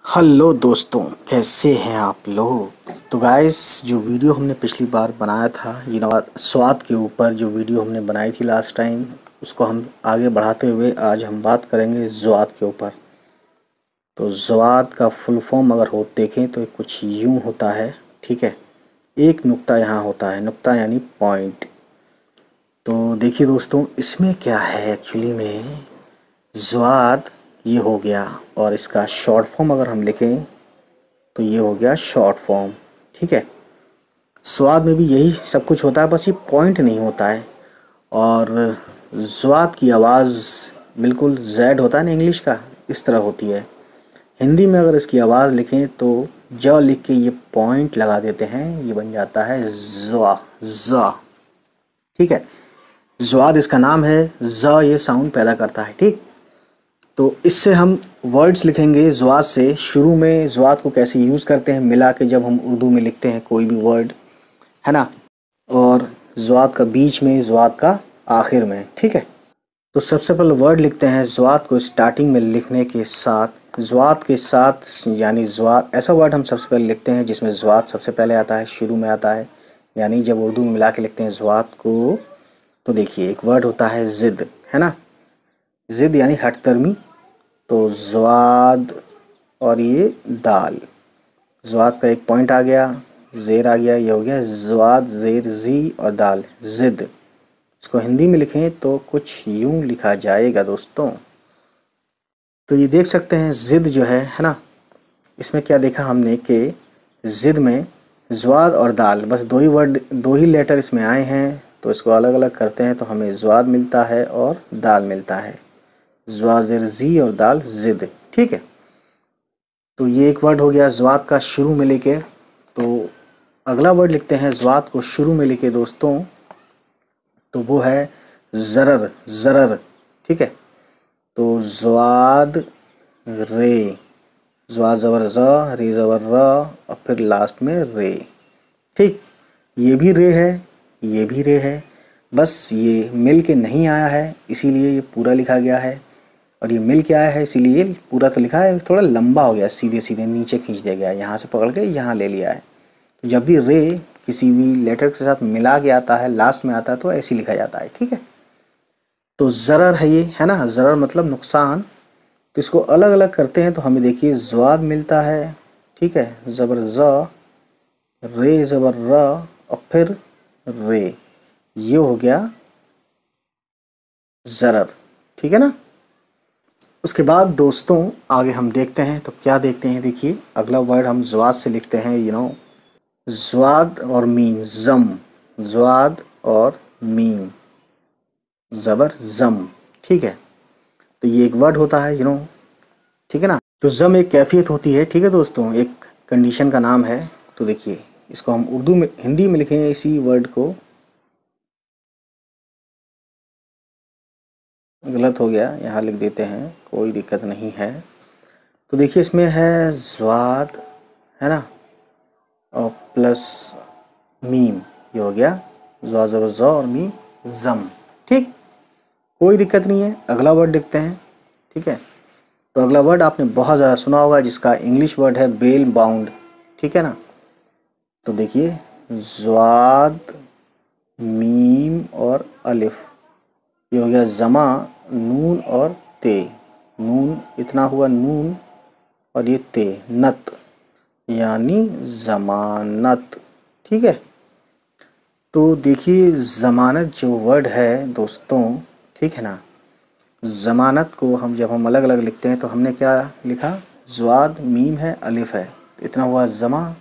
Hello दोस्तों, कैसे हैं आप लोग। तो गाइस, जो वीडियो हमने पिछली बार बनाया था स्वाद के ऊपर, जो वीडियो हमने बनाई थी लास्ट टाइम, उसको हम आगे बढ़ाते हुए आज हम बात करेंगे ज़्वाद के ऊपर। तो ज़्वाद का फुल फॉर्म अगर हो देखें तो कुछ यूँ होता है, ठीक है। एक नुक्ता यहाँ होता है, नुक्ता यानी पॉइंट। तो देखिए दोस्तों, इसमें क्या है एक्चुअली में, ज़्वाद ये हो गया और इसका शॉर्ट फॉर्म अगर हम लिखें तो ये हो गया शॉर्ट फॉर्म, ठीक है। स्वाद में भी यही सब कुछ होता है, बस ये पॉइंट नहीं होता है। और स्वाद की आवाज़ बिल्कुल जेड होता है ना इंग्लिश का, इस तरह होती है। हिंदी में अगर इसकी आवाज़ लिखें तो ज लिख के ये पॉइंट लगा देते हैं, ये बन जाता है ज़्वा ज़, ठीक है। ज़्वाद इसका नाम है, ज़ ये साउंड पैदा करता है, ठीक। तो इससे हम वर्ड्स लिखेंगे ज़्वाद से। शुरू में ज़्वाद को कैसे यूज़ करते हैं मिला के, जब हम उर्दू में लिखते हैं कोई भी वर्ड, है ना। और ज़्वाद का बीच में, ज़्वाद का आखिर में, ठीक है। तो सबसे पहले वर्ड लिखते हैं ज़्वाद को स्टार्टिंग में लिखने के साथ, ज़्वाद के साथ, यानी ज़्वाद ऐसा वर्ड हम सबसे पहले लिखते हैं जिसमें ज़्वाद सबसे पहले आता है, शुरू में आता है। यानी जब उर्दू में मिला के लिखते हैं ज़्वाद को, तो देखिए एक वर्ड होता है ज़िद, है ना। ज़िद यानी हठधर्मी। तो ज़्वाद और ये दाल, ज़्वाद का एक पॉइंट आ गया, ज़ेर आ गया, ये हो गया ज़्वाद, ज़ेर ज़ी और दाल, ज़िद। इसको हिंदी में लिखें तो कुछ यूँ लिखा जाएगा दोस्तों। तो ये देख सकते हैं ज़िद जो है ना। इसमें क्या देखा हमने कि ज़िद में ज़्वाद और दाल, बस दो ही वर्ड, दो ही लेटर इसमें आए हैं। तो इसको अलग अलग करते हैं तो हमें ज़्वाद मिलता है और दाल मिलता है, ज़्वा ज़ेर ज़ी और दाल ज़िद, ठीक है। तो ये एक वर्ड हो गया ज़्वाद का शुरू में लेके। तो अगला वर्ड लिखते हैं ज़्वाद को शुरू में लेके दोस्तों, तो वो है ज़रर, ज़रर, ठीक है। तो ज़्वाद रे, ज़्वा ज़बर ज़, रे ज़बर र और फिर लास्ट में रे, ठीक। ये भी रे है, ये भी रे है, बस ये मिल के नहीं आया है इसीलिए ये पूरा लिखा गया है। और ये मिल के आया है इसीलिए पूरा तो लिखा है, थोड़ा लंबा हो गया, सीधे सीधे नीचे खींच दिया गया, यहाँ से पकड़ के यहाँ ले लिया है। तो जब भी रे किसी भी लेटर के साथ मिला के आता है, लास्ट में आता है, तो ऐसे लिखा जाता है, ठीक है। तो ज़रर है ये, है ना, ज़रर मतलब नुकसान। तो इसको अलग अलग करते हैं तो हमें देखिए ज़्वाद मिलता है, ठीक है, ज़बर ज़, रे ज़बर र और फिर रे, ये हो गया ज़रर, ठीक है ना। उसके बाद दोस्तों आगे हम देखते हैं, तो क्या देखते हैं, देखिए अगला वर्ड हम ज़्वाद से लिखते हैं, ज़्वाद और मीम, ज़म, ज़्वाद और मीम, ज़बर ज़म, ठीक है। तो ये एक वर्ड होता है, ठीक है ना। तो ज़म एक कैफियत होती है, ठीक है दोस्तों, एक कंडीशन का नाम है। तो देखिए इसको हम उर्दू में, हिंदी में लिखेंगे इसी वर्ड को, गलत हो गया, यहाँ लिख देते हैं, कोई दिक्कत नहीं है। तो देखिए इसमें है ज़्वाद, है ना, और प्लस मीम, ये हो गया ज़्वा ज़बर ज़ और मीम ज़म, ठीक, कोई दिक्कत नहीं है। अगला वर्ड देखते हैं, ठीक है। तो अगला वर्ड आपने बहुत ज़्यादा सुना होगा, जिसका इंग्लिश वर्ड है बेल बाउंड, ठीक है ना। तो देखिए ज़्वाद, मीम और अलिफ, ये हो गया ज़मा, नून और ते, नून इतना हुआ नून और ये ते, नत, यानी ज़मानत, ठीक है। तो देखिए ज़मानत जो वर्ड है दोस्तों, ठीक है ना, ज़मानत को हम जब हम अलग अलग लिखते हैं तो हमने क्या लिखा, ज़्वाद, मीम है, अलिफ है, इतना हुआ ज़मा,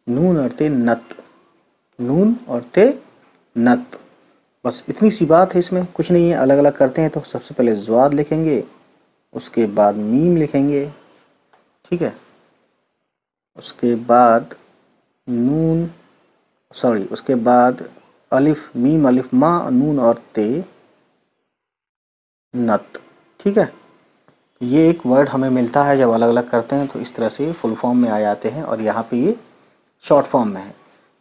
नून और ते नत, नून और ते नत, बस इतनी सी बात है, इसमें कुछ नहीं है। अलग अलग करते हैं तो सबसे पहले ज़्वाद लिखेंगे, उसके बाद मीम लिखेंगे, ठीक है, उसके बाद नून, सॉरी, उसके बाद अलिफ, मीम अलिफ माँ, नून और ते नत, ठीक है। ये एक वर्ड हमें मिलता है, जब अलग अलग करते हैं तो इस तरह से फुल फॉर्म में आ जाते हैं और यहाँ पे ये शॉर्ट फॉर्म में है।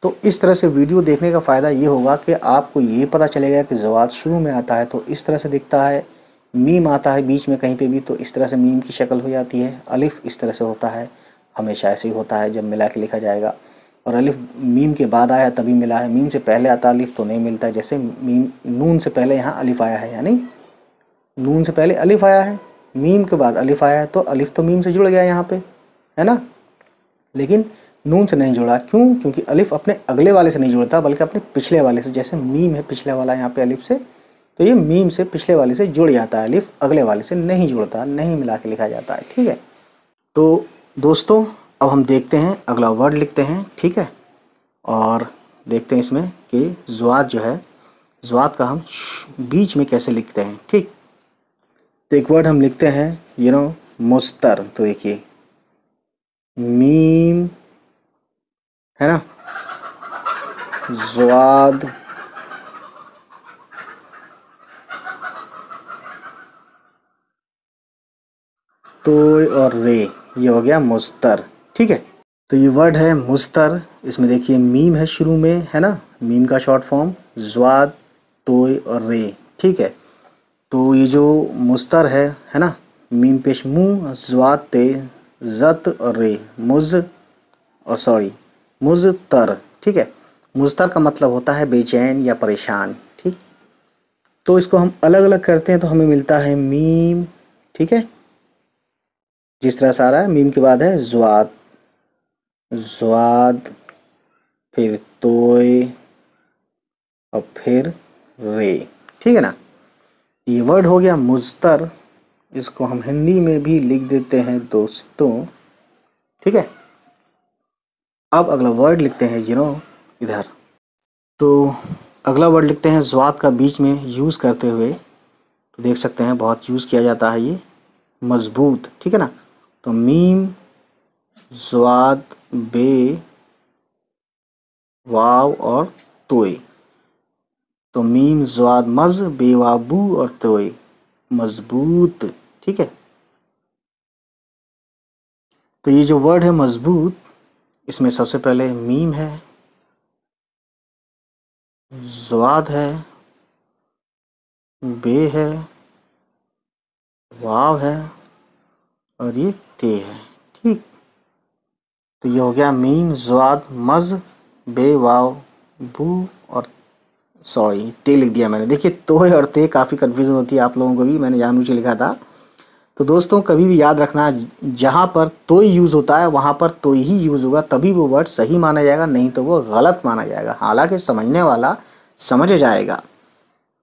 तो इस तरह से वीडियो देखने का फ़ायदा ये होगा कि आपको ये पता चलेगा कि ज़वाद शुरू में आता है तो इस तरह से दिखता है, मीम आता है बीच में कहीं पे भी तो इस तरह से मीम की शक्ल हो जाती है। अलिफ इस तरह से होता है, हमेशा ऐसे ही होता है जब मिला के लिखा जाएगा। और अलिफ मीम के बाद आया तभी मिला है, मीम से पहले आता अलिफ तो नहीं मिलता है। जैसे मीम नून से पहले यहाँ अलिफ आया है, यानी नून से पहले अलिफ आया है, मीम के बाद अलिफ आया है, तो अलिफ तो मीम से जुड़ गया यहाँ पे, है ना। लेकिन नून से नहीं जुड़ा, क्यों? क्योंकि अलिफ अपने अगले वाले से नहीं जुड़ता बल्कि अपने पिछले वाले से। जैसे मीम है पिछले वाला यहाँ पे अलिफ से, तो ये मीम से पिछले वाले से जुड़ जाता है, अलिफ अगले वाले से नहीं जुड़ता, नहीं मिला के लिखा जाता है, ठीक है। तो दोस्तों अब हम देखते हैं अगला वर्ड लिखते हैं, ठीक है। और देखते हैं इसमें कि ज़्वाद जो है, ज़्वाद का हम बीच में कैसे लिखते हैं, ठीक। तो एक वर्ड हम लिखते हैं मुस्तर। तो देखिए मीम, है ना, ज़्वाद, तोय और रे, ये हो गया मुस्तर, ठीक है। तो ये वर्ड है मुस्तर, इसमें देखिए मीम है शुरू में, है ना, मीम का शॉर्ट फॉर्म, ज़्वाद, तोय और रे, ठीक है। तो ये जो मुस्तर है ना, मीम पेश मुँह, ज़्वाद ते, ज़त और रे, मुज़तर, ठीक है। मुज़तर का मतलब होता है बेचैन या परेशान, ठीक। तो इसको हम अलग अलग करते हैं तो हमें मिलता है मीम, ठीक है, जिस तरह से आ रहा है। मीम के बाद है ज़्वाद, ज़्वाद, फिर तोय और फिर रे, ठीक है ना। ये वर्ड हो गया मुज़तर, इसको हम हिंदी में भी लिख देते हैं दोस्तों, ठीक है। अब अगला वर्ड लिखते हैं इधर। तो अगला वर्ड लिखते हैं ज़्वाद का बीच में यूज़ करते हुए, तो देख सकते हैं बहुत यूज़ किया जाता है ये, मजबूत, ठीक है ना। तो मीम, ज़्वाद, बे, वाव और तोय। तो मीम, ज़्वाद, मज़, बे, वाव, बू और तोय, मजबूत, ठीक है। तो ये जो वर्ड है मजबूत, इसमें सबसे पहले मीम है, ज़्वाद है, बे है, वाव है और ये ते है, ठीक। तो ये हो गया मीम, ज़्वाद, मज़, बे, वाव, बू और ते लिख दिया मैंने। देखिए तोय और ते काफ़ी कन्फ्यूजन होती है आप लोगों को भी, मैंने जानबूझ के लिखा था। तो दोस्तों कभी भी याद रखना, जहाँ पर तोय यूज़ होता है वहाँ पर तोय ही यूज़ होगा, तभी वो वर्ड सही माना जाएगा, नहीं तो वो गलत माना जाएगा। हालांकि समझने वाला समझ जाएगा,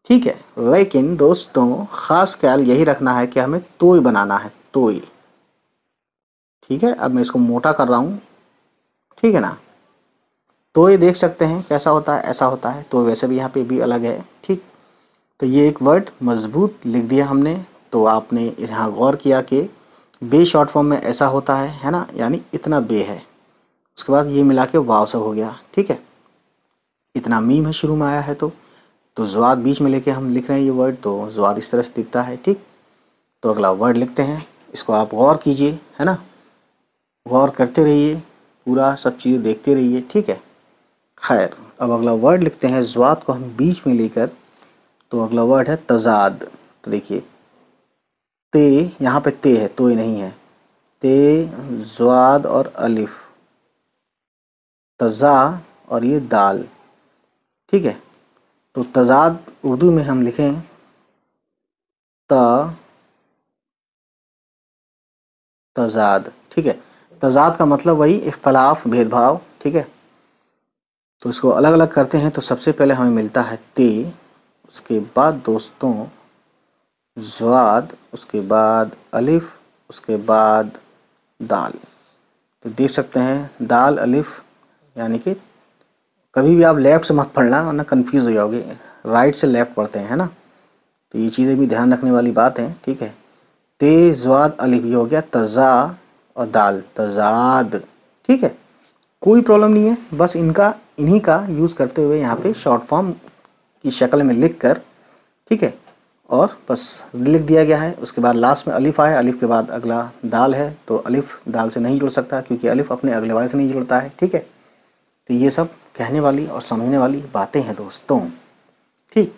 ठीक है। लेकिन दोस्तों ख़ास ख्याल यही रखना है कि हमें तोय बनाना है, तोय, ठीक है। अब मैं इसको मोटा कर रहा हूँ, ठीक है ना। तोय देख सकते हैं कैसा होता है, ऐसा होता है, तो वैसे भी यहाँ पे भी अलग है, ठीक। तो ये एक वर्ड मजबूत लिख दिया हमने। तो आपने यहाँ गौर किया कि बे शॉर्ट फॉर्म में ऐसा होता है ना, यानी इतना बे है, उसके बाद ये मिला के वाव सब हो गया, ठीक है। इतना मीम है शुरू में आया है, तो ज़्वाद बीच में लेके हम लिख रहे हैं ये वर्ड, तो ज़्वाद इस तरह से दिखता है, ठीक। तो अगला वर्ड लिखते हैं, इसको आप गौर कीजिए, है ना, गौर करते रहिए, पूरा सब चीज़ें देखते रहिए, ठीक है। खैर अब अगला वर्ड लिखते हैं, ज़्वाद को हम बीच में लेकर, तो अगला वर्ड है तज़ाद। तो देखिए ते, यहाँ पे ते है, तो ये नहीं है, ते, ज़्वाद और अलिफ, तज़ा और ये दाल, ठीक है। तो तज़ाद उर्दू में हम लिखें तज़ाद, ठीक है। तज़ाद का मतलब वही इख्तलाफ, भेदभाव, ठीक है। तो इसको अलग अलग करते हैं, तो सबसे पहले हमें मिलता है ते, उसके बाद दोस्तों ज़्वाद, उसके बाद अलिफ, उसके बाद दाल। तो देख सकते हैं दाल अलिफ, यानी कि कभी भी आप लेफ़्ट से मत पढ़ना वरना कंफ्यूज हो जाओगे, राइट से लेफ़्ट पढ़ते हैं, है ना। तो ये चीज़ें भी ध्यान रखने वाली बात है, ठीक है। ते, ज़्वाद, अलिफ, ये हो गया तज़ा और दाल, तज़ाद, ठीक है। कोई प्रॉब्लम नहीं है, बस इन्हीं का यूज़ करते हुए यहाँ पे शॉर्ट फॉर्म की शक्ल में लिख कर, ठीक है, और बस लिख दिया गया है। उसके बाद लास्ट में अलिफ आया, अलिफ के बाद अगला दाल है, तो अलिफ दाल से नहीं जुड़ सकता क्योंकि अलिफ अपने अगले वाले से नहीं जुड़ता है, ठीक है। तो ये सब कहने वाली और समझने वाली बातें हैं दोस्तों, ठीक।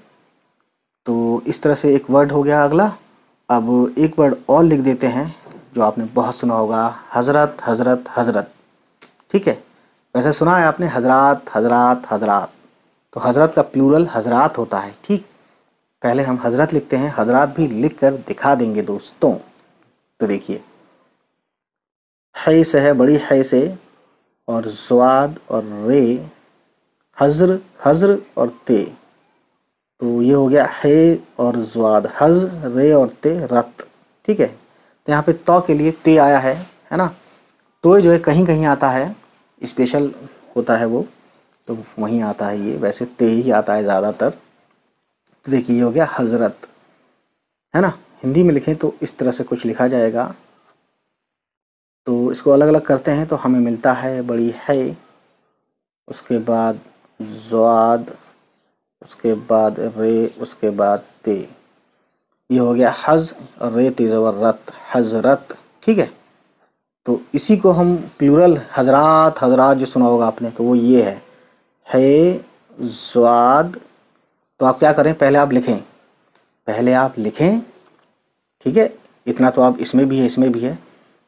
तो इस तरह से एक वर्ड हो गया अगला, अब एक वर्ड और लिख देते हैं जो आपने बहुत सुना होगा, हजरत हजरत हजरत। ठीक है, वैसे सुना है आपने हजरात हजरात हजरात, तो हजरत का प्लूरल हजरात होता है। ठीक, पहले हम हजरत लिखते हैं, हजरात भी लिख कर दिखा देंगे दोस्तों। तो देखिए, है से है, बड़ी है से, और स्वाद और रे, हज्र हज्र और ते, तो ये हो गया है और ज्वाद, हज रे और ते रत। ठीक है, तो यहाँ पे तो के लिए ते आया है ना। तो जो है कहीं कहीं आता है, स्पेशल होता है वो, तो वहीं आता है ये, वैसे ते ही आता है ज़्यादातर। तो देखिए ये हो गया हजरत, है ना। हिंदी में लिखें तो इस तरह से कुछ लिखा जाएगा। तो इसको अलग अलग करते हैं तो हमें मिलता है बड़ी है, उसके बाद ज्वाद, उसके बाद रे, उसके बाद ते, ये हो गया हज और रे ते ज़बर रत, हजरत। ठीक है, तो इसी को हम प्लूरल हजरात हजरात जो सुना होगा आपने, तो वो ये है ज्वाद। तो आप क्या करें, पहले आप लिखें, पहले आप लिखें, ठीक है, इतना तो आप इसमें भी है इसमें भी है।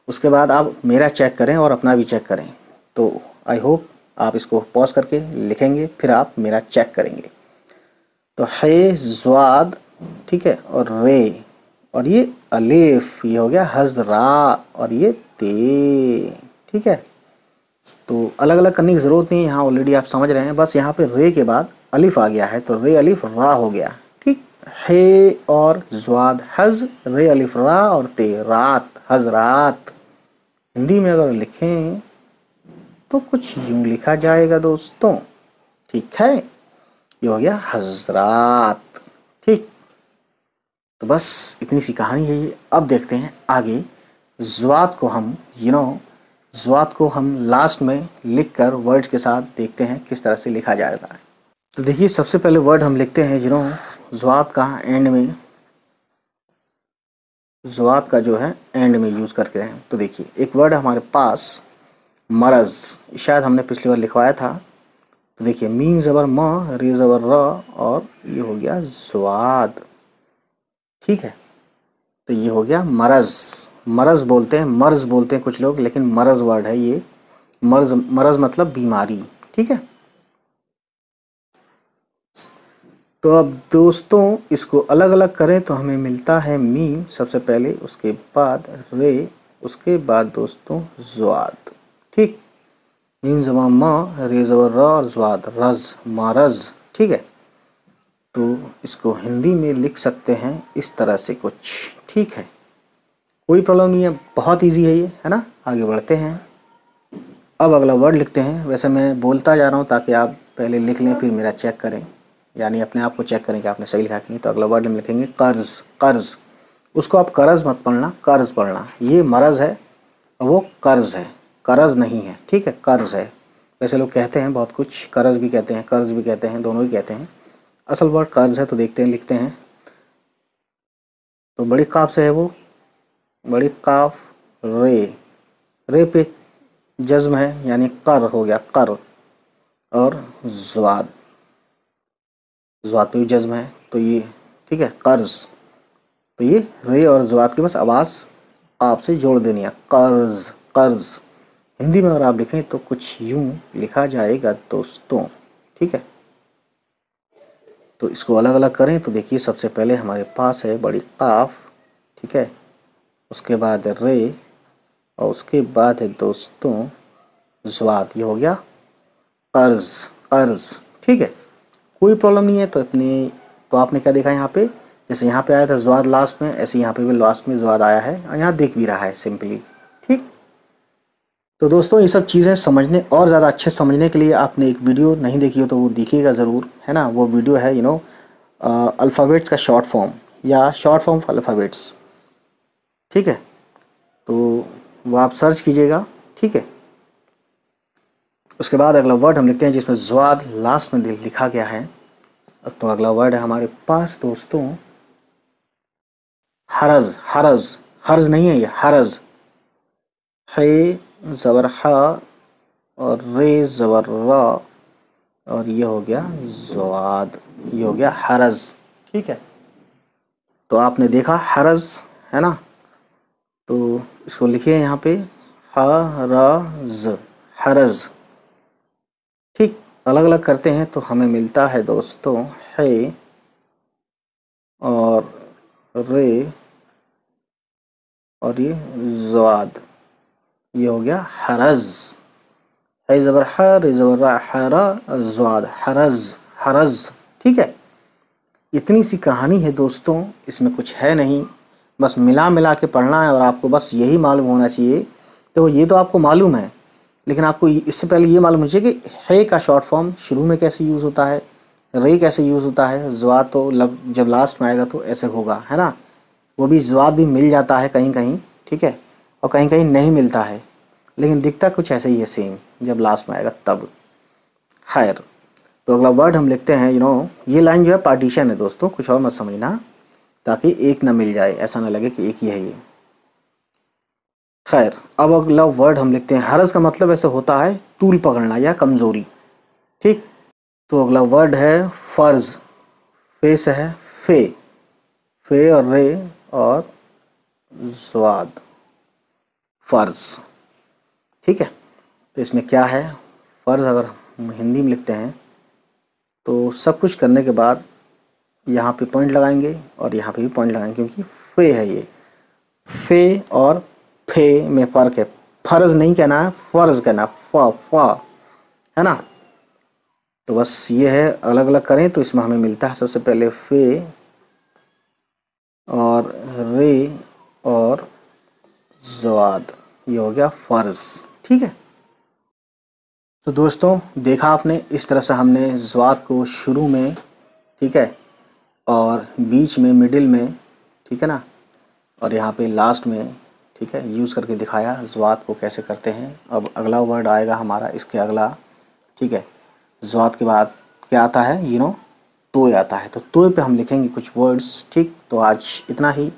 उसके बाद आप मेरा चेक करें और अपना भी चेक करें। तो आई होप आप इसको पॉज करके लिखेंगे, फिर आप मेरा चेक करेंगे। तो है ज्वाद, ठीक है, और रे, और ये अलिफ, ये हो गया हजरा, और ये ते। ठीक है, तो अलग अलग करने की ज़रूरत नहीं है, यहाँ ऑलरेडी आप समझ रहे हैं। बस यहाँ पे रे के बाद अलिफ आ गया है, तो रे अलिफ रा हो गया। ठीक, है और ज्वाद हज, रे अलिफ रा और ते रात, हजरात। हिंदी में अगर लिखें तो कुछ यूं लिखा जाएगा दोस्तों। ठीक है, ये हो गया हजरात। ठीक, तो बस इतनी सी कहानी है ये। अब देखते हैं आगे, ज़्वाद को हम ज़्वाद को हम लास्ट में लिखकर वर्ड्स के साथ देखते हैं किस तरह से लिखा जाता है। तो देखिए सबसे पहले वर्ड हम लिखते हैं ज़्वाद का एंड में, ज़्वाद का जो है एंड में यूज़ करके हैं। तो देखिए एक वर्ड हमारे पास मरज़, शायद हमने पिछली बार लिखवाया था। तो देखिए मीम ज़बर म, रे ज़बर र, और ये हो गया ज़्वाद। ठीक है, तो ये हो गया मरज़। मरज़ बोलते हैं, मर्ज़ बोलते हैं कुछ लोग, लेकिन मरज़ वर्ड है ये। मर्ज़, मरज़ मतलब बीमारी। ठीक है, तो अब दोस्तों इसको अलग अलग करें तो हमें मिलता है मीम सबसे पहले, उसके बाद रे, उसके बाद दोस्तों ज़्वाद। ठीक, मीम ज़बर म, रे ज़बर र और ज़्वाद, रज़, मरज़। ठीक है, तो इसको हिंदी में लिख सकते हैं इस तरह से कुछ। ठीक है, कोई प्रॉब्लम नहीं है, बहुत इजी है ये, है ना। आगे बढ़ते हैं, अब अगला वर्ड लिखते हैं। वैसे मैं बोलता जा रहा हूँ ताकि आप पहले लिख लें फिर मेरा चेक करें, यानी अपने आप को चेक करें कि आपने सही लिखा कि नहीं। तो अगला वर्ड हम लिखेंगे कर्ज। कर्ज, उसको आप कर्ज मत पढ़ना, कर्ज पढ़ना। ये मरज़ है और वो कर्ज है, कर्ज नहीं है। ठीक है, कर्ज है। वैसे लोग कहते हैं बहुत कुछ, कर्ज भी कहते हैं, कर्ज भी कहते हैं, दोनों ही कहते हैं। असल वर्ड कर्ज है। तो देखते हैं, लिखते हैं। तो बड़ी काफ से है वो, बड़ी काफ, रे, रे पे जज्म है, यानी कर हो गया, कर। और ज़्वाद, ज़्वाद पे भी जज्म है, तो ये ठीक है, कर्ज। तो ये रे और ज़्वाद की बस आवाज़ आपसे जोड़ देनी है, कर्ज, कर्ज। हिंदी में अगर आप लिखें तो कुछ यूं लिखा जाएगा दोस्तों। ठीक है, तो इसको अलग अलग करें तो देखिए सबसे पहले हमारे पास है बड़ी काफ, ठीक है, उसके बाद रे, और उसके बाद है दोस्तों ज़्वाद। ये हो गया कर्ज, कर्ज। ठीक है, कोई प्रॉब्लम नहीं है। तो आपने क्या देखा यहाँ पे, जैसे यहाँ पे आया था ज़्वाद लास्ट में, ऐसे यहाँ पे भी लास्ट में ज़्वाद आया है, और यहाँ दिख भी रहा है सिंपली। ठीक, तो दोस्तों ये सब चीज़ें समझने और ज़्यादा अच्छे समझने के लिए आपने एक वीडियो नहीं देखी हो तो वो देखिएगा ज़रूर, है ना। वो वीडियो है अल्फ़ाबेट्स का शॉर्ट फॉर्म, या शॉर्ट फॉर्म ऑफ अल्फ़ाबेट्स। ठीक है, तो वो आप सर्च कीजिएगा। ठीक है, उसके बाद अगला वर्ड हम लिखते हैं जिसमें ज़्वाद लास्ट में लिखा गया है। तो अगला वर्ड है हमारे पास दोस्तों हरज। हरज, हर्ज नहीं है ये, हरज। है ज़बर हा और रे ज़बर रा, और ये हो गया ज़्वाद, ये हो गया हरज। ठीक है, तो आपने देखा हरज है ना। तो इसको लिखिए यहाँ पे हरज, हरज। ठीक, अलग अलग करते हैं तो हमें मिलता है दोस्तों है और रे और ये ज़्वाद, ये हो गया हरज। है ज़बर ह, रे ज़बर रा, हरा ज़्वाद, हरज, हरज। ठीक है, इतनी सी कहानी है दोस्तों, इसमें कुछ है नहीं, बस मिला मिला के पढ़ना है और आपको बस यही मालूम होना चाहिए। तो ये तो आपको मालूम है, लेकिन आपको इससे पहले ये मालूम होना चाहिए कि है का शॉर्ट फॉर्म शुरू में कैसे यूज़ होता है, रे कैसे यूज़ होता है, ज़्वाद तो जब लास्ट में आएगा तो ऐसे होगा, है ना। वो भी ज़्वाद भी मिल जाता है कहीं कहीं, ठीक है, और कहीं कहीं नहीं मिलता है, लेकिन दिखता कुछ ऐसे ही है सेम जब लास्ट में आएगा तब। खैर, तो अगला वर्ड हम लिखते हैं ये लाइन जो है पार्टीशन है दोस्तों, कुछ और मत समझना, ताकि एक ना मिल जाए, ऐसा ना लगे कि एक ही है ये। खैर, अब अगला वर्ड हम लिखते हैं हरज, का मतलब ऐसे होता है तूल पकड़ना या कमज़ोरी। ठीक, तो अगला वर्ड है फ़र्ज, फे से है फे, फे और रे और ज़्वाद, फ़र्ज। ठीक है, तो इसमें क्या है, फ़र्ज अगर हम हिंदी में लिखते हैं तो सब कुछ करने के बाद यहाँ पे पॉइंट लगाएंगे और यहाँ पे भी पॉइंट लगाएंगे, क्योंकि फे है ये। फे और फे में फ़र्क है, फ़र्ज नहीं कहना है, फ़र्ज कहना, फ है ना। तो बस ये है, अलग अलग करें तो इसमें हमें मिलता है सबसे पहले फे और रे और ज़्वाद, ये हो गया फ़र्ज। ठीक है, तो दोस्तों देखा आपने, इस तरह से हमने ज़्वाद को शुरू में, ठीक है, और बीच में, मिडिल में, ठीक है ना, और यहाँ पे लास्ट में, ठीक है, यूज़ करके दिखाया ज़्वाद को कैसे करते हैं। अब अगला वर्ड आएगा हमारा इसके अगला, ठीक है, ज़्वाद के बाद क्या आता है, तोय आता है। तो तोय पे हम लिखेंगे कुछ वर्ड्स। ठीक, तो आज इतना ही।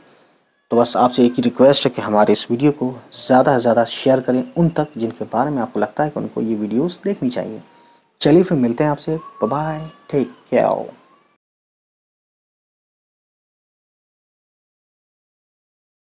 तो बस आपसे एक ही रिक्वेस्ट है कि हमारे इस वीडियो को ज़्यादा से ज़्यादा शेयर करें उन तक जिनके बारे में आपको लगता है कि उनको ये वीडियोस देखनी चाहिए। चलिए फिर मिलते हैं आपसे, बाय बाय, टेक केयर।